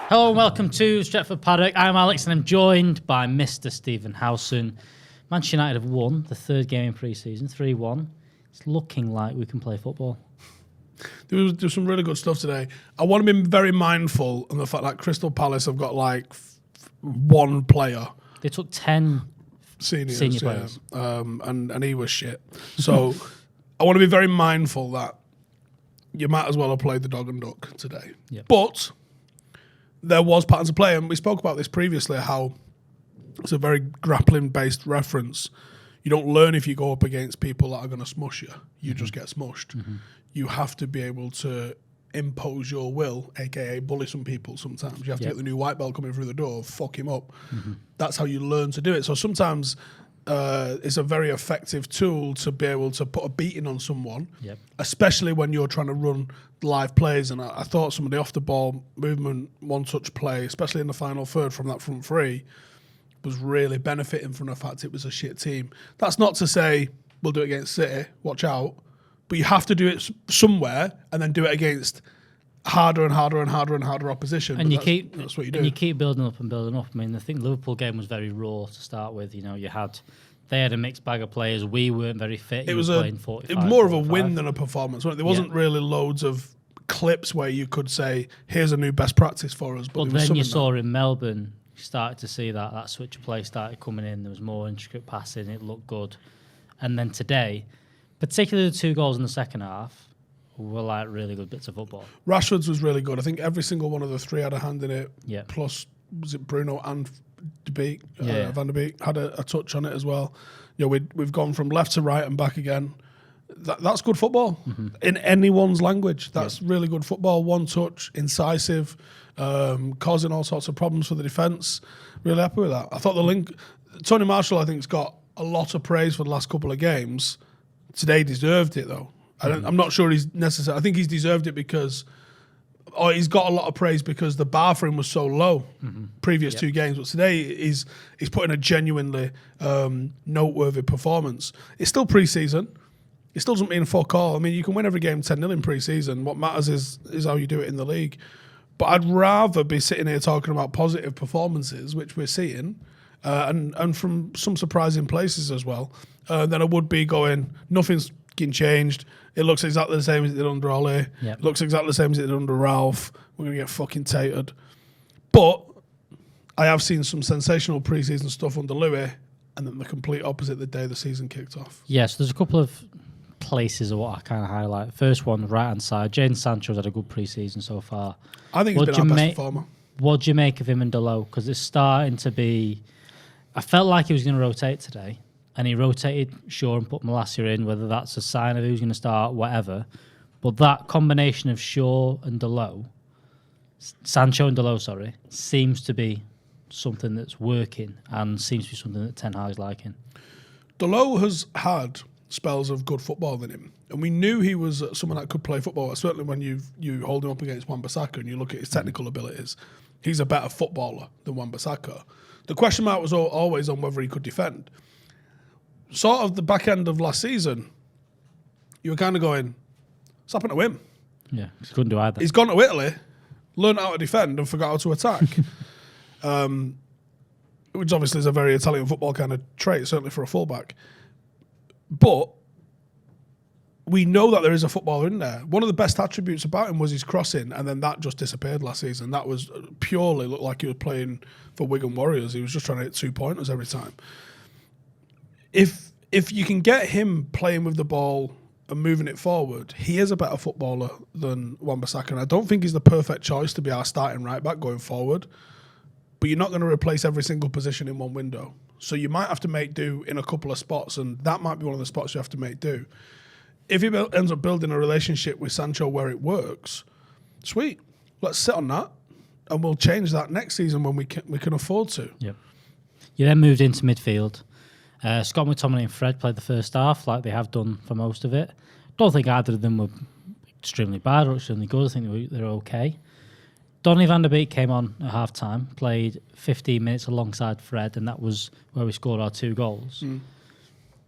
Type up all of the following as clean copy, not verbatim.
Hello and welcome to Stretford Paddock. I'm Alex and I'm joined by Mr. Stephen Howson. Manchester United have won the third game in pre-season, 3-1. It's looking like we can play football. There was some really good stuff today. I want to be very mindful of the fact that Crystal Palace have got like one player. They took 10 senior players. And he was shit. So I want to be very mindful that you might as well have played the dog and duck today. Yep. But there was patterns of play, and we spoke about this previously, how it's a very grappling-based reference. You don't learn if you go up against people that are going to smush you. You just get smushed. Mm-hmm. You have to be able to impose your will, a.k.a. bully some people sometimes. You have to get the new white belt coming through the door, fuck him up. Mm-hmm. That's how you learn to do it. So sometimes it's a very effective tool to be able to put a beating on someone, especially when you're trying to run live plays. And I thought some of the off-the-ball movement, one-touch play, especially in the final third from that front three, was really benefiting from the fact it was a shit team. That's not to say we'll do it against City, watch out, but you have to do it somewhere and then do it against harder and harder and harder and harder opposition. And that's what you do. And you keep building up and building up. I mean, I think the Liverpool game was very raw to start with. You know, they had a mixed bag of players. We weren't very fit. It was more of a win than a performance. There wasn't really loads of clips where you could say, here's a new best practice for us. But then you saw in Melbourne, you started to see that switch of play started coming in. There was more intricate passing. It looked good. And then today, particularly the 2 goals in the second half, were like really good bits of football. Rashford's was really good. I think every single one of the 3 had a hand in it. Yeah. Plus, was it Bruno and Van der Beek had a touch on it as well. You know, we've gone from left to right and back again. That's good football in anyone's language. That's really good football. One touch, incisive, causing all sorts of problems for the defence. Really happy with that. I thought Tony Marshall, I think, has got a lot of praise for the last couple of games. Today deserved it though. I'm not sure he's necessary. I think he's deserved it because, or he's got a lot of praise because the bar for him was so low previous 2 games. But today he's put in a genuinely noteworthy performance. It's still pre-season. It still doesn't mean fuck all. I mean, you can win every game 10-0 in pre-season. What matters is how you do it in the league. But I'd rather be sitting here talking about positive performances, which we're seeing, and from some surprising places as well, than I would be going, nothing's getting changed. It looks exactly the same as it did under Ollie. It looks exactly the same as it did under Ralph. We're going to get fucking tatered. But I have seen some sensational pre-season stuff under Louis, and then the complete opposite the day the season kicked off. Yes, there's a couple of places of what I kind of highlight. First one, right-hand side. Jadon Sancho's had a good pre-season so far. I think he's been our best performer. What do you make of him and Delo? Because it's starting to be... I felt like he was going to rotate today, and he rotated Shaw and put Malacia in, whether that's a sign of who's going to start, whatever. But that combination of Shaw and Sancho and Delo, seems to be something that's working and seems to be something that Ten Hag's liking. Delo has had spells of good football in him, and we knew he was someone that could play football. Certainly when you hold him up against Wan-Bissaka and you look at his technical abilities, he's a better footballer than Wan-Bissaka. The question mark was always on whether he could defend. Sort of the back end of last season, you were kind of going, what's happened to him? Yeah, he couldn't do either. He's gone to Italy, learned how to defend and forgot how to attack. Which obviously is a very Italian football kind of trait, certainly for a fullback. But we know that there is a footballer in there. One of the best attributes about him was his crossing, and then that just disappeared last season. That was purely looked like he was playing for Wigan Warriors. He was just trying to hit 2-pointers every time. If you can get him playing with the ball and moving it forward, he is a better footballer than Wan-Bissaka. And I don't think he's the perfect choice to be our starting right back going forward. But you're not going to replace every single position in one window. So you might have to make do in a couple of spots, and that might be one of the spots you have to make do. If he ends up building a relationship with Sancho where it works, sweet. Let's sit on that, and we'll change that next season when we can afford to. Yep. You then moved into midfield. Scott McTominay and Fred played the first half like they have done for most of it. Don't think either of them were extremely bad or extremely good. I think they were okay. Donny van der Beek came on at half-time, played 15 minutes alongside Fred, and that was where we scored our 2 goals.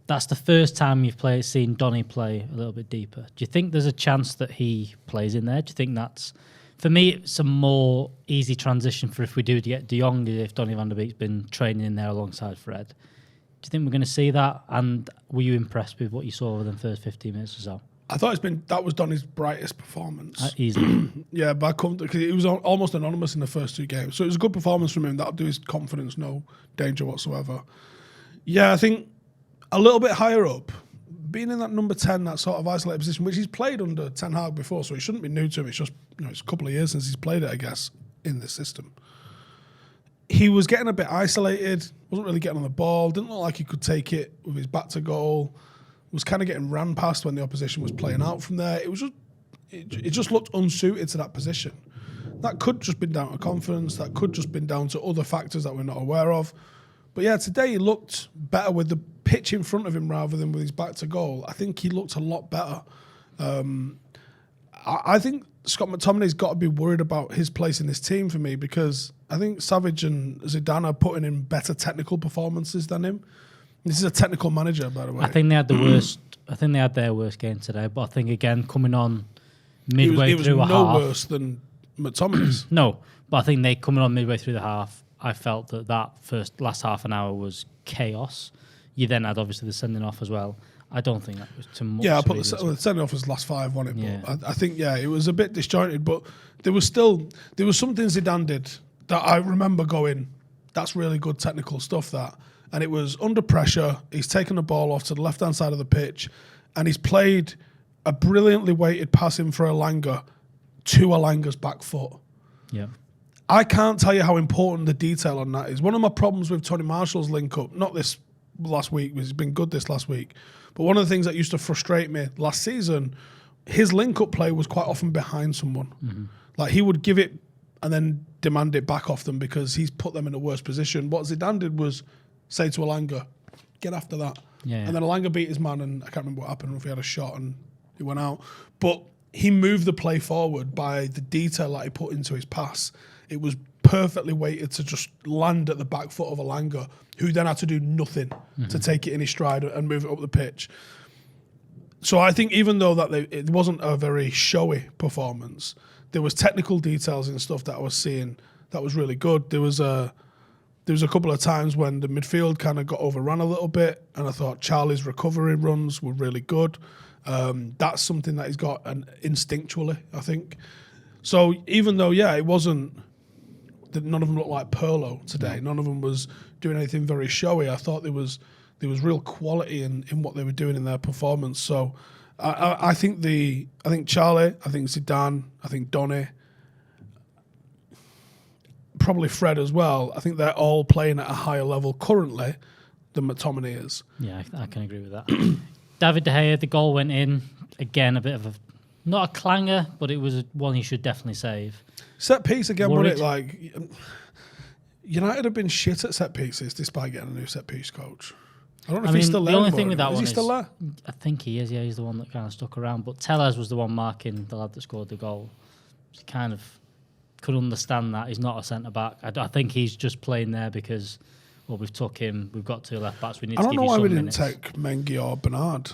That's the first time you've seen Donny play a little bit deeper. Do you think there's a chance that he plays in there? Do you think that's For me, it's a more easy transition for if we do get De Jong, if Donny van der Beek's been training in there alongside Fred. Do you think we're going to see that? And were you impressed with what you saw over the first 15 minutes or so? I thought that was Donny's brightest performance. Easily. Yeah, but because he was almost anonymous in the first 2 games. So it was a good performance from him. That'll do his confidence no danger whatsoever. Yeah, I think a little bit higher up, being in that number 10, that sort of isolated position, which he's played under Ten Hag before, so it shouldn't be new to him. It's just, it's a couple of years since he's played it, I guess, in the system. He was getting a bit isolated, wasn't really getting on the ball, didn't look like he could take it with his back to goal, was kind of getting ran past when the opposition was playing out from there. It just looked unsuited to that position. That could just been down to confidence, that could just been down to other factors that we're not aware of. But yeah, today he looked better with the pitch in front of him rather than with his back to goal. I think he looked a lot better. I think Scott McTominay's got to be worried about his place in this team for me, because I think Savage and Zidane are putting in better technical performances than him. This is a technical manager, by the way. I think they had the worst. I think they had their worst game today. But I think again, coming on midway through a half, it was no worse than McTominay's. No, but I think they coming on midway through the half. I felt that last half an hour was chaos. You then had obviously the sending off as well. I don't think that was too much. Yeah, I put the sending off as last 5, wasn't it? Yeah. But I think it was a bit disjointed. But there was something Zidane did that I remember going, that's really good technical stuff. And it was under pressure. He's taken the ball off to the left hand side of the pitch, and he's played a brilliantly weighted pass in for Elanga to Elanga's back foot. Yeah. I can't tell you how important the detail on that is. One of my problems with Tony Marshall's link-up, not this last week, he's been good this last week, but one of the things that used to frustrate me last season, his link-up play was quite often behind someone. Mm-hmm. Like, he would give it and then demand it back off them because he's put them in a worse position. What Zidane did was say to Elanga, get after that. Yeah. And then Elanga beat his man, and I can't remember what happened, if he had a shot and he went out. But he moved the play forward by the detail that he put into his pass. It was perfectly weighted to just land at the back foot of Elanga, who then had to do nothing to take it in his stride and move it up the pitch. So I think even though it wasn't a very showy performance, there was technical details and stuff that I was seeing that was really good. There was a couple of times when the midfield kind of got overrun a little bit, and I thought Charlie's recovery runs were really good. That's something that he's got instinctually, I think. So even though, it wasn't... None of them looked like Pirlo today. None of them was doing anything very showy. I thought there was real quality in what they were doing in their performance. So I think Charlie, I think Zidane, I think Donny, probably Fred as well. I think they're all playing at a higher level currently than McTominay is. Yeah, I can agree with that. David De Gea, the goal went in. Again, a bit of not a clanger, but it was one he should definitely save. Set piece again, wasn't it? Like, United have been shit at set pieces despite getting a new set piece coach. I don't know if he's still there. The only thing with that is one he still there? I think he is. Yeah, he's the one that kind of stuck around. But Tellez was the one marking the lad that scored the goal. He kind of could understand that he's not a centre back. I think he's just playing there because, we've took him. We've got 2 left backs. We need to give you some minutes. I don't know why we didn't take Mengi or Bernard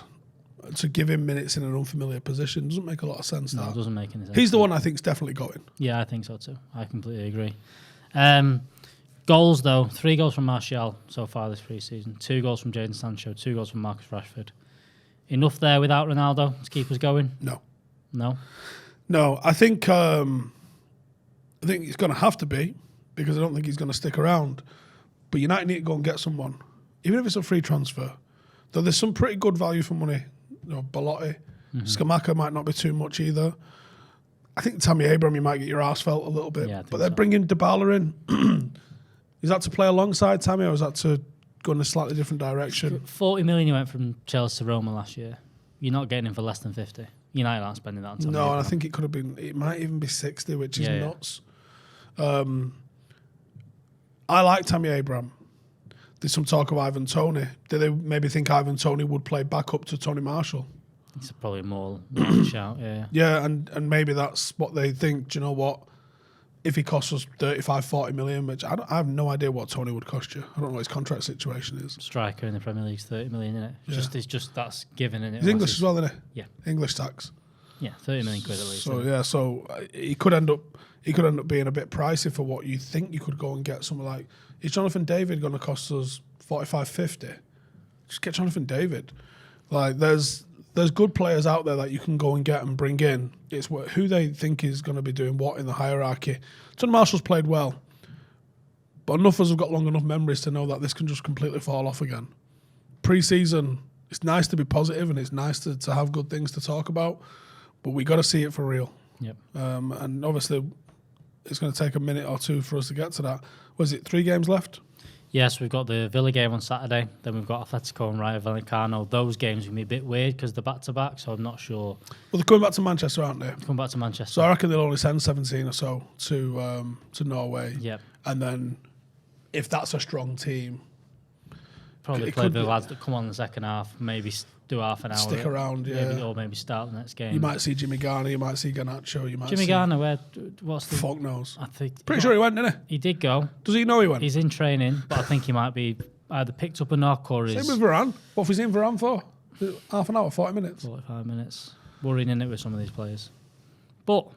to give him minutes in an unfamiliar position. Doesn't make a lot of sense. No, it doesn't make any sense. He's the one I think is definitely going. Yeah, I think so too. I completely agree. Goals though, 3 goals from Martial so far this pre-season, 2 goals from Jadon Sancho, 2 goals from Marcus Rashford. Enough there without Ronaldo to keep us going? No. I think it's going to have to be, because I don't think he's going to stick around. But United need to go and get someone, even if it's a free transfer. Though there's some pretty good value for money. Belotti, Scamacca might not be too much either. I think Tammy Abraham, you might get your arse felt a little bit. Yeah, but they're bringing Dybala in. Is that to play alongside Tammy, or is that to go in a slightly different direction? 40 million he went from Chelsea to Roma last year. You're not getting him for less than 50. United aren't spending that on Tammy Abraham. And I think it could have been, it might even be 60, which is nuts. I like Tammy Abraham. There's some talk of Ivan Toney. Did they maybe think Ivan Toney would play back up to Tony Marshall? It's probably more shout, yeah. Yeah, and maybe that's what they think. Do you know what? If he costs us 35, 40 million, which I have no idea what Toney would cost you. I don't know what his contract situation is. Striker in the Premier League's 30 million, isn't it? Yeah. It's just that's given, isn't it? He's English as well, isn't he? Yeah. English tax. Yeah, 30 million quid at least. So yeah, he could end up being a bit pricey for what you think you could go and get. Something like, is Jonathan David going to cost us 45-50? Just get Jonathan David. Like there's good players out there that you can go and get and bring in. It's who they think is going to be doing what in the hierarchy. John Marshall's played well, but enough of us have got long enough memories to know that this can just completely fall off again. Pre-season, it's nice to be positive and it's nice to have good things to talk about, but we got to see it for real. Yep. And obviously, it's going to take a minute or two for us to get to that. Was it 3 games left? Yes, we've got the Villa game on Saturday. Then we've got Atletico and Rayo Vallecano. Those games will be a bit weird because they're back-to-back, so I'm not sure. Well, they're coming back to Manchester, aren't they? Coming back to Manchester. So I reckon they'll only send 17 or so to Norway. Yep. And then if that's a strong team... Probably play the lads that come on in the second half, maybe do half an hour. Stick around, yeah. Or maybe start the next game. You might see Jimmy Garner, you might see Garnacho, you might Jimmy see... Garner, what's the... Fuck knows. I think... Pretty sure he went, didn't he? He did go. Does he know he went? He's in training, but I think he might be either picked up a knock or Same is... with Varane. What have we seen Varane for? Half an hour, 40 minutes? 45 minutes. Worrying in it with some of these players. But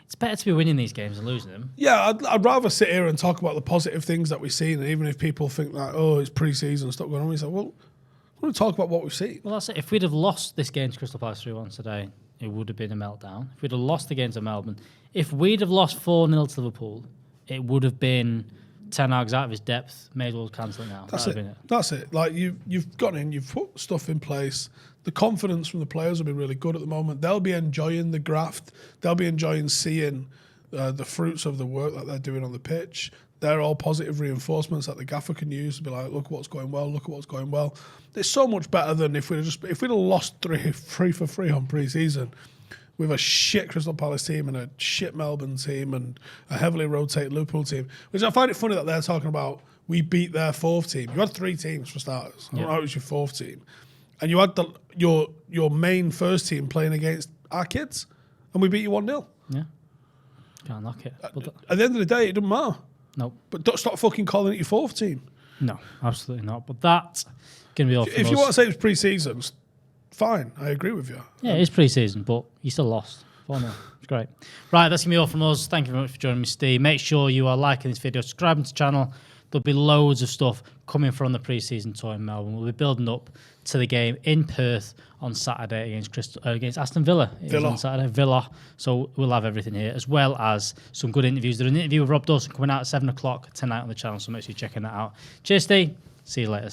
it's better to be winning these games than losing them. Yeah, I'd rather sit here and talk about the positive things that we've seen, and even if people think that, oh, it's pre-season, stuff going on, we say, well, I want to talk about what we've seen. Well, that's it. If we'd have lost this game to Crystal Palace 3-1 today, it would have been a meltdown. If we'd have lost the game to Melbourne, if we'd have lost 4-0 to Liverpool, it would have been Ten Hag's out of his depth. May as well cancel it now. That's it. That's it. Like you've gone in, you've put stuff in place. The confidence from the players will be really good at the moment. They'll be enjoying the graft. They'll be enjoying seeing the fruits of the work that they're doing on the pitch. They're all positive reinforcements that the gaffer can use to be like, look what's going well, look at what's going well. It's so much better than if we'd have lost 3-3 on pre-season with a shit Crystal Palace team and a shit Melbourne team and a heavily rotated Liverpool team. Which I find it funny that they're talking about we beat their 4th team. You had 3 teams for starters. I don't know how it was your 4th team. And you had your main first team playing against our kids and we beat you 1-0. Yeah. Can't knock it. At the end of the day, it doesn't matter. Nope. But don't stop fucking calling it your 4th team. No, absolutely not. But that's going to be all for us. If you want to say it was pre-season, fine. I agree with you. Yeah, it is pre-season, but you still lost. 4-0. It's great. Right, that's going to be all from us. Thank you very much for joining me, Steve. Make sure you are liking this video, subscribing to the channel. There'll be loads of stuff coming from the pre-season tour in Melbourne. We'll be building up to the game in Perth on Saturday against Aston Villa. On Saturday, Villa. So we'll have everything here, as well as some good interviews. There's an interview with Rob Dawson coming out at 7 o'clock tonight on the channel, so make sure you're checking that out. Cheers, Steve. See you later.